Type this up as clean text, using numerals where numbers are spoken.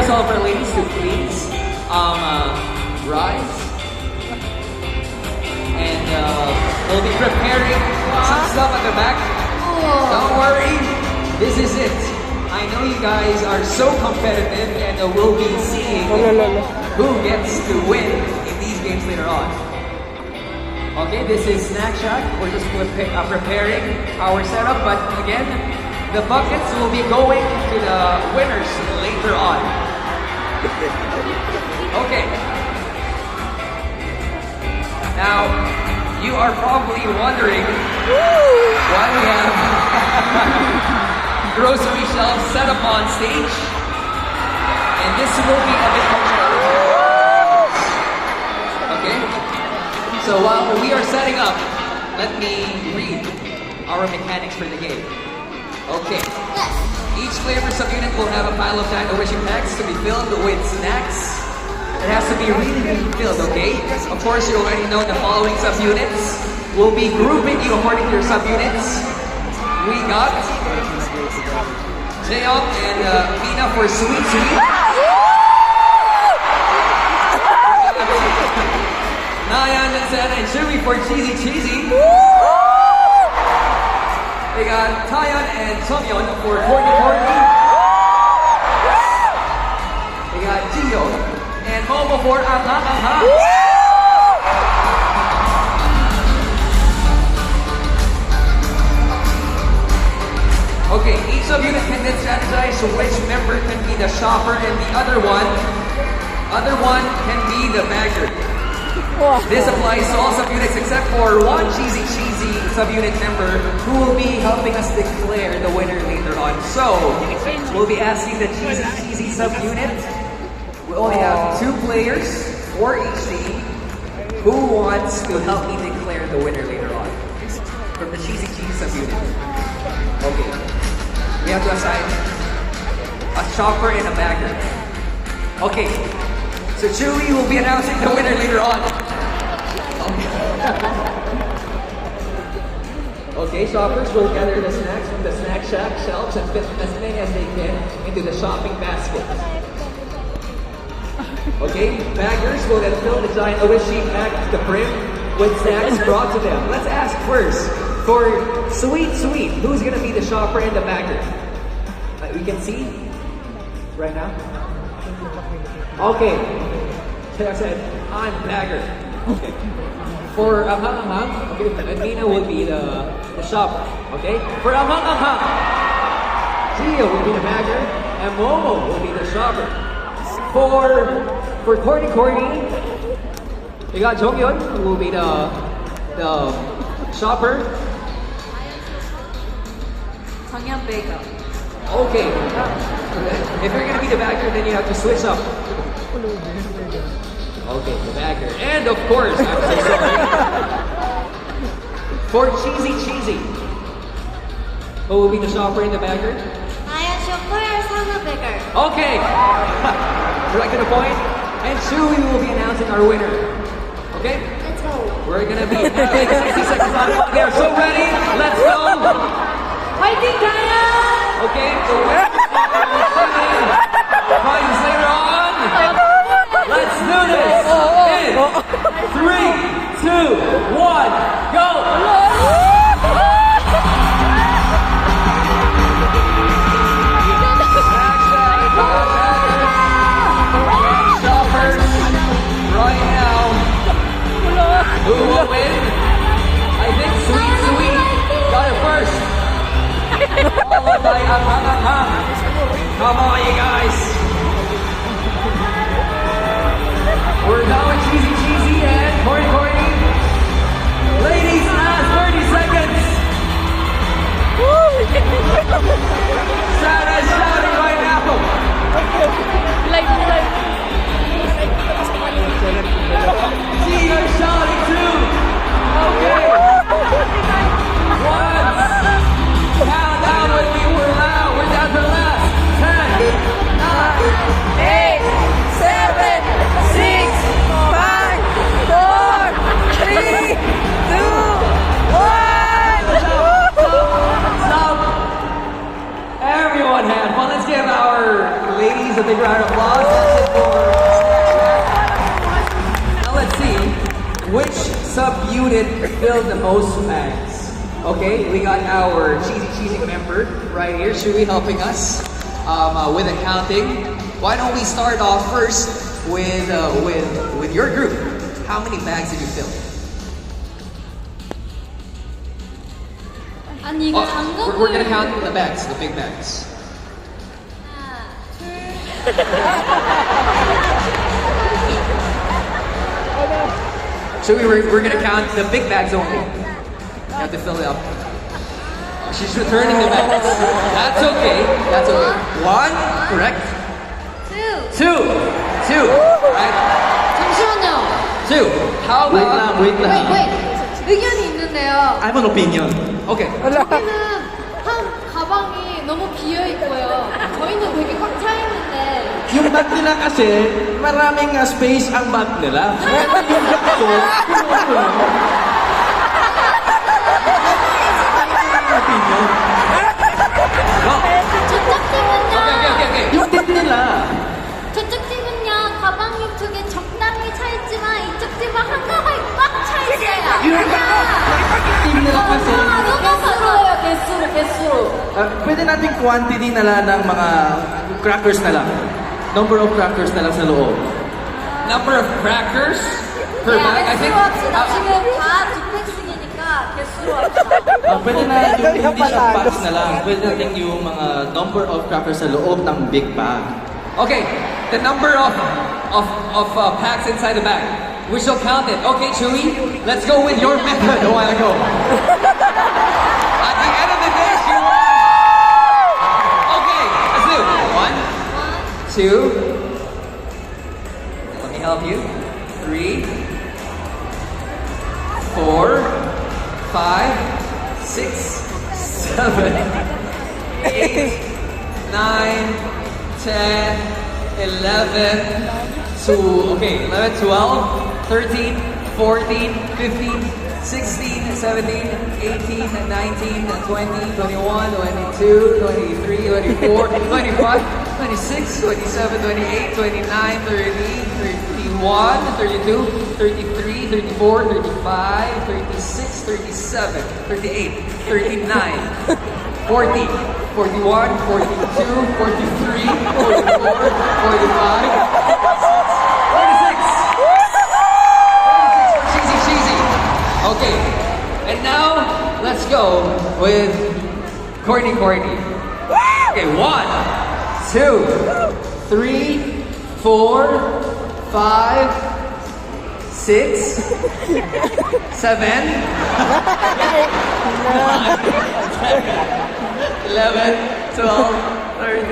request all of our ladies to please rise. And we'll be preparing some stuff at the back. Don't worry, this is it. I know you guys are so competitive and we'll be seeing who gets to win in these games later on. Okay, this is Snack Shack. We're just preparing our setup, but again, the buckets will be going to the winners later on. Okay. Now, you are probably wondering why we have grocery shelves set up on stage. And this will be a bit more challenging. Okay? So while we are setting up, let me read our mechanics for the game. Okay. Each flavor subunit will have a pile of Dino Wishing packs to be filled with snacks. It has to be really filled, okay? Of course, you already know the following subunits. We'll be grouping you according to your subunits. We got Jaeyoung and Mina for sweet. Nayeon, Sen, and Chewy for cheesy. We got Taeyeon and Seomyeon for corny. We got Jio and Momo for aha. Okay, each of you can then strategize which member can be the shopper and the other one can be the bagger. This applies to all subunits except for one cheesy subunit member who will be helping us declare the winner later on. So, we'll be asking the cheesy subunit. We only have 2 players for each team. Who wants to help me declare the winner later on? From the cheesy subunit. Okay. We have to assign a shopper and a bagger. Okay. So Chewy will be announcing the winner later on. Okay, shoppers will gather the snacks from the Snack Shack shelves and fit as many as they can into the shopping basket. Okay, baggers will then fill the giant Oishi pack to the brim with snacks brought to them. Let's ask first, for sweet, who's gonna be the shopper and the bagger? We can see right now. Okay, so I said, I'm bagger. Okay. For okay, Mina will be the shopper. Okay? For Gio will be the bagger, and Momo will be the shopper. For Corny, we got Jonghyun who will be the shopper. Jonghyun Baker. Okay. If you're gonna be the bagger, then you have to switch up. Okay, the bagger. And of course, I'm so sorry. For cheesy, who will be the shopper and the bagger? Nayeon Shopper, Sana Baker. Okay. Direct to the point. And Chewy will be announcing our winner. Okay? Let's go. We're gonna be having 60 seconds on the clock. They are so ready. Let's go. Fighting Nayeon! Okay, so we're points later on. Let's do this. In 3, 2, 1, go. Shoppers, right now. Who will win? I think Sweet got it first. Followed by a big round of applause. That's it for Now let's see which subunit filled the most bags. Okay, we got our cheesy member right here, Shui, helping us with accounting. Why don't we start off first with your group? How many bags did you fill? 아니 이거 We're gonna count the bags, the big bags. So we're gonna count the big bags only. You have to fill it up. She's returning the bags. That's okay. That's okay. One, correct. Two. Right. 잠시만요. Two. How about? Wait lang. 의견이 있는데요. I have an opinion. Okay. 저희는 한 가방이 너무 비어 있고요. 저희는 되게 꽉 차 있는데. Yung bag nila kasi, maraming space ang bag nila. Yung bag ko, opinion. 저쪽 팀은요. Okay. Yung tip nila. 저쪽 팀은요. 가방이 두 개 적당히 차 있지만 이쪽 팀은 한 가방이 꽉 차 있어요. Yung team nila kasi, 개수로. pwede natin quantity na lang ng mga crackers na lang. Number of crackers na lang sa loob. Number of crackers per bag. I think. 지금 다 두팩씩이니까 개수로 합시다. Pwede na yung hindi siya packs na lang. Pwede natin yung mga number of crackers sa loob ng big bag. Okay, the number of packs inside the bag. We shall count it. Okay, Chewy, let's go with your method a while ago. At the end of the day, she won. Okay, let's do one, two. Let me help you. 3, 4, 5, 6, 7, 8, 9, 10, 11, 11, 12, 13, 14, 15, 16, 17, 18, 19, 20, 21, 22, 23, 24, 25, 26, 27, 28, 29, 30, 31, 32, 33, 34, 35, 36, 37, 38, 39, 40, 41, 42, 43, 44, 45, 46. Cheesy. Okay, and now let's go with Courtney. Okay, 1, 2, 3, 4, 5, 6, 7, 11, 12, 13.